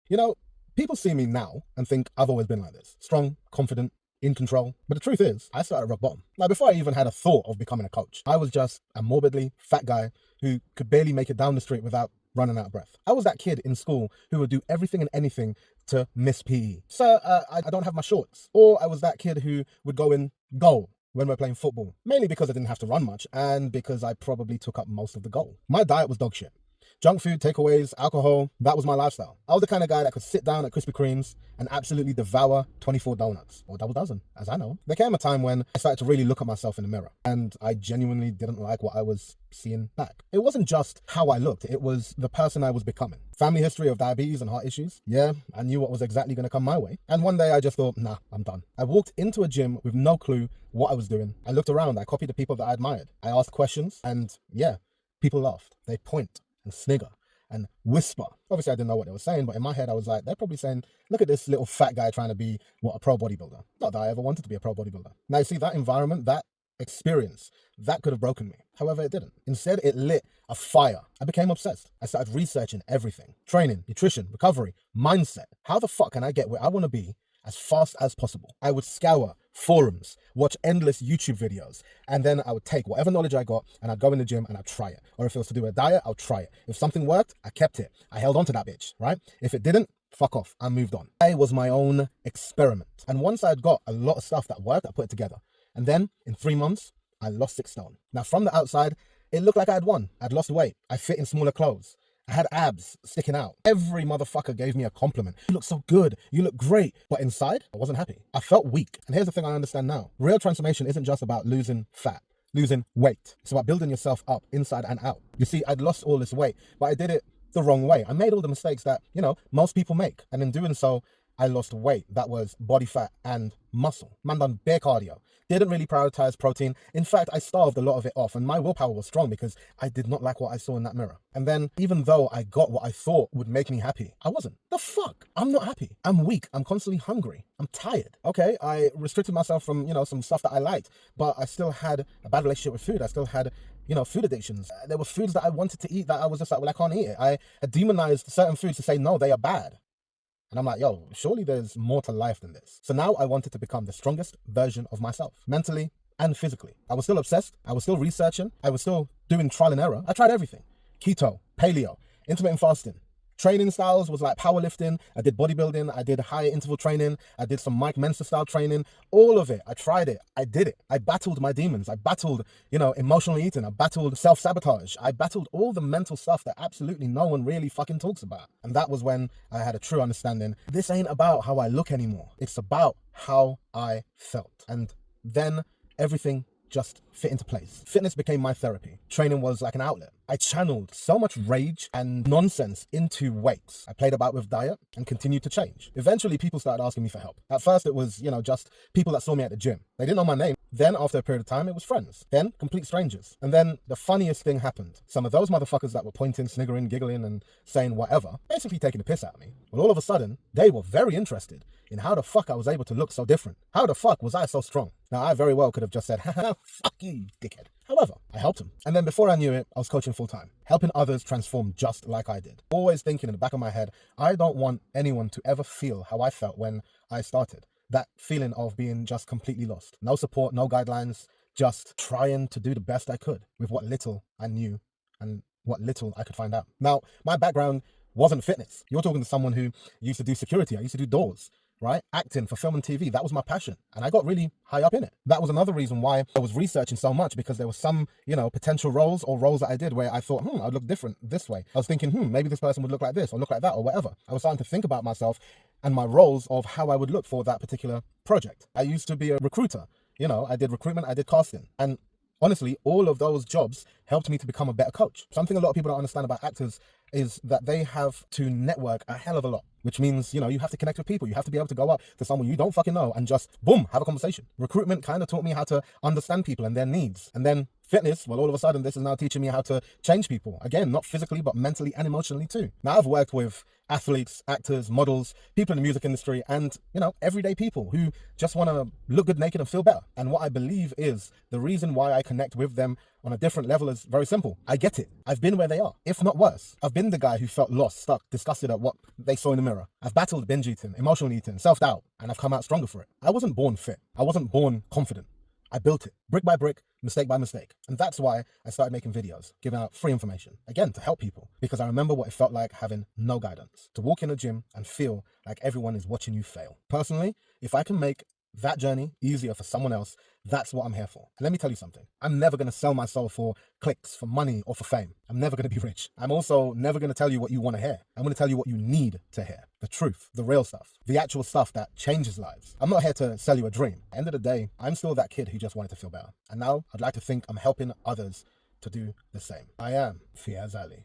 You know, people see me now and think I've always been like this. Strong, confident, in control. But the truth is, I started at rock bottom. Like before I even had a thought of becoming a coach, I was just a morbidly fat guy who could barely make it down the street without running out of breath. I was that kid in school who would do everything and anything to miss PE. Sir, I don't have my shorts. Or I was that kid who would go in goal when we're playing football, mainly because I didn't have to run much and because I probably took up most of the goal. My diet was dog shit. Junk food, takeaways, alcohol, that was my lifestyle. I was the kind of guy that could sit down at Krispy Kreme's and absolutely devour 24 donuts, or double dozen, as I know. There came a time when I started to really look at myself in the mirror, and I genuinely didn't like what I was seeing back. It wasn't just how I looked, it was the person I was becoming. Family history of diabetes and heart issues. Yeah, I knew what was exactly going to come my way. And one day I just thought, nah, I'm done. I walked into a gym with no clue what I was doing. I looked around, I copied the people that I admired. I asked questions, and yeah, people laughed. They point and snigger and whisper. Obviously, I didn't know what they were saying, but in my head, I was like, they're probably saying, look at this little fat guy trying to be, a pro bodybuilder. Not that I ever wanted to be a pro bodybuilder. Now, you see, that environment, that experience, that could have broken me. However, it didn't. Instead, it lit a fire. I became obsessed. I started researching everything. Training, nutrition, recovery, mindset. How the fuck can I get where I want to be as fast as possible? I would scour forums, watch endless YouTube videos, and then I would take whatever knowledge I got and I'd go in the gym and I'd try it. Or if it was to do a diet, I'll try it. If something worked, I kept it. I held on to that bitch, right? If it didn't, fuck off, I moved on. I was my own experiment. And once I'd got a lot of stuff that worked, I put it together. And then in 3 months, I lost 6 stone. Now from the outside, it looked like I had won. I'd lost weight. I fit in smaller clothes. I had abs sticking out. Every motherfucker gave me a compliment. You look so good. You look great. But inside, I wasn't happy. I felt weak. And here's the thing I understand now. Real transformation isn't just about losing fat, losing weight. It's about building yourself up inside and out. You see, I'd lost all this weight, but I did it the wrong way. I made all the mistakes that, most people make. And in doing so, I lost weight that was body fat and muscle. Man done bare cardio. Didn't really prioritize protein. In fact, I starved a lot of it off and my willpower was strong because I did not like what I saw in that mirror. And then even though I got what I thought would make me happy, I wasn't. The fuck? I'm not happy. I'm weak. I'm constantly hungry. I'm tired. Okay, I restricted myself from, some stuff that I liked, but I still had a bad relationship with food. I still had food addictions. There were foods that I wanted to eat that I was just like, well, I can't eat it. I had demonized certain foods to say, no, they are bad. And I'm like, yo, surely there's more to life than this. So now I wanted to become the strongest version of myself, mentally and physically. I was still obsessed. I was still researching. I was still doing trial and error. I tried everything. Keto, paleo, intermittent fasting. Training styles was like powerlifting. I did bodybuilding. I did high interval training. I did some Mike Mensa style training. All of it. I tried it. I did it. I battled my demons. I battled, emotional eating. I battled self-sabotage. I battled all the mental stuff that absolutely no one really fucking talks about. And that was when I had a true understanding. This ain't about how I look anymore. It's about how I felt. And then everything just fit into place. Fitness became my therapy. Training was like an outlet. I channeled so much rage and nonsense into weights. I played about with diet and continued to change. Eventually, people started asking me for help. At first, it was, just people that saw me at the gym. They didn't know my name. Then, after a period of time, it was friends. Then, complete strangers. And then the funniest thing happened. Some of those motherfuckers that were pointing, sniggering, giggling, and saying whatever, basically taking the piss out of me. Well, all of a sudden, they were very interested in how the fuck I was able to look so different. How the fuck was I so strong? Now, I very well could have just said, haha, fuck you, dickhead. However, I helped him. And then before I knew it, I was coaching full time, helping others transform just like I did. Always thinking in the back of my head, I don't want anyone to ever feel how I felt when I started. That feeling of being just completely lost. No support, no guidelines, just trying to do the best I could with what little I knew and what little I could find out. Now, my background wasn't fitness. You're talking to someone who used to do security. I used to do doors. Right? Acting for film and TV, that was my passion. And I got really high up in it. That was another reason why I was researching so much, because there were some, potential roles or roles that I did where I thought, I'd look different this way. I was thinking, maybe this person would look like this or look like that or whatever. I was starting to think about myself and my roles of how I would look for that particular project. I used to be a recruiter. I did recruitment, I did casting. And honestly, all of those jobs helped me to become a better coach. Something a lot of people don't understand about actors is that they have to network a hell of a lot, which means, you have to connect with people. You have to be able to go up to someone you don't fucking know and just, boom, have a conversation. Recruitment kind of taught me how to understand people and their needs. And then fitness, well, all of a sudden, this is now teaching me how to change people. Again, not physically, but mentally and emotionally too. Now, I've worked with athletes, actors, models, people in the music industry, and, everyday people who just want to look good naked and feel better. And what I believe is the reason why I connect with them on a different level is very simple. I get it. I've been where they are, if not worse. I've been the guy who felt lost, stuck, disgusted at what they saw in the mirror. I've battled binge eating, emotional eating, self-doubt, and I've come out stronger for it. I wasn't born fit. I wasn't born confident. I built it, brick by brick, mistake by mistake. And that's why I started making videos, giving out free information, again, to help people, because I remember what it felt like having no guidance, to walk in a gym and feel like everyone is watching you fail. Personally, if I can make that journey easier for someone else, that's what I'm here for. And let me tell you something. I'm never going to sell myself for clicks, for money, or for fame. I'm never going to be rich. I'm also never going to tell you what you want to hear. I'm going to tell you what you need to hear. The truth, the real stuff, the actual stuff that changes lives. I'm not here to sell you a dream. At the end of the day, I'm still that kid who just wanted to feel better. And now I'd like to think I'm helping others to do the same. I am Fiaz Ali.